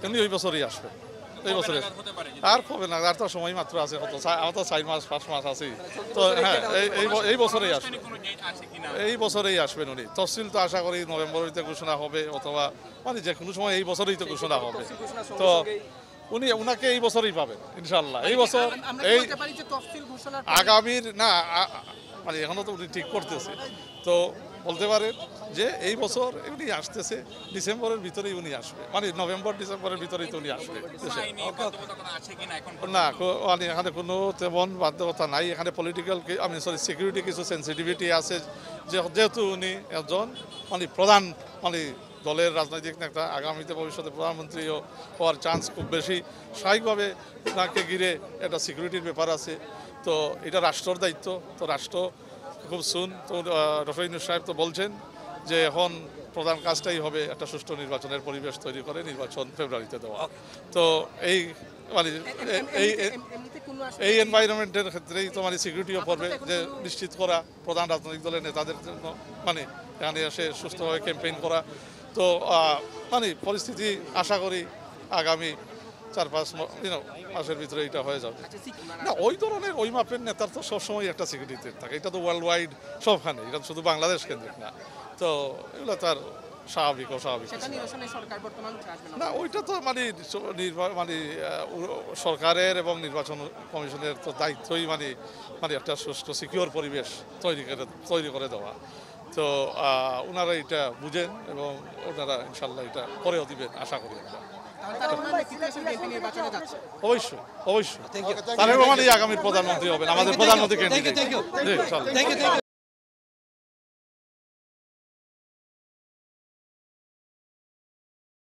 কিন্তু এই বছরই আসবে, এই বছরে আর হবে না, আর তো সময় মাত্র আছে, কত আর তো 4 মাস 5 মাস আছেই। তো হ্যাঁ, এই বছরেই আসবে, এই বছরেই আসবেন উনি। তফসিল তো আশা করি নভেম্বরেতে ঘোষণা হবে, অথবা মানে যে কোনো সময় এই বছরেই তো ঘোষণা হবে। তো উনাকে এই বছরই পাবেন ইনশাল্লাহ। এই বছর এই আগামীর না মানে এখনো তো উনি ঠিক করতেছে, তো বলতে পারেন যে এই বছর উনি আসতেছে, ডিসেম্বরের ভিতরেই উনি আসবে, মানে নভেম্বর ডিসেম্বরের ভিতরেই তো উনি আসবে দেশে। না মানে এখানে কোনো তেমন বাধ্যকতা নাই, এখানে পলিটিক্যাল আমি সরি সিকিউরিটি কিছু সেন্সিটিভিটি আছে, যেহেতু উনি একজন মানে প্রধান মানে দলের রাজনৈতিক নেতা, আগামীতে ভবিষ্যতে প্রধানমন্ত্রীও হওয়ার চান্স খুব বেশি, স্বাভাবিকভাবে তাকে ঘিরে একটা সিকিউরিটির ব্যাপার আছে। তো এটা রাষ্ট্রের দায়িত্ব, তো রাষ্ট্র খুব সুন তো ডক্টর ইউনূস সাহেব তো বলছেন যে এখন প্রধান কাজটাই হবে একটা সুষ্ঠু নির্বাচনের পরিবেশ তৈরি করে নির্বাচন ফেব্রুয়ারিতে দেওয়া। তো এই মানে এই এনভায়রনমেন্টের ক্ষেত্রেই তো মানে সিকিউরিটিও পড়বে, যে নিশ্চিত করা প্রধান রাজনৈতিক দলের নেতাদের জন্য মানে এখানে এসে সুস্থভাবে ক্যাম্পেইন করা। তো মানে পরিস্থিতি আশা করি আগামী 4-5 মাসের ভিতরে এটা হয়ে যাবে। না ওই ধরনের ওই মাপের নেতার তো সবসময় একটা সিকিউরিটি থাকে, এটা তো ওয়ার্ল্ড ওয়াইড সবখানে, এটা শুধু বাংলাদেশ কেন্দ্রিক না। তো এগুলো তার স্বাভাবিক অস্বাভাবিক না, ওইটা তো মানে মানে সরকারের এবং নির্বাচন কমিশনের তো দায়িত্বই মানে মানে একটা সুষ্ঠু সিকিউর পরিবেশ তৈরি করে দেওয়া। তো ওনারা এটা বুঝেন এবং ওনারা ইনশাল্লাহ এটা করেও দিবেন আশা করি আমরা। অবশ্যই অবশ্যই তারেক রহমানই আগামী প্রধানমন্ত্রী হবেন, আমাদের প্রধানমন্ত্রী ক্যান্ডিডেট।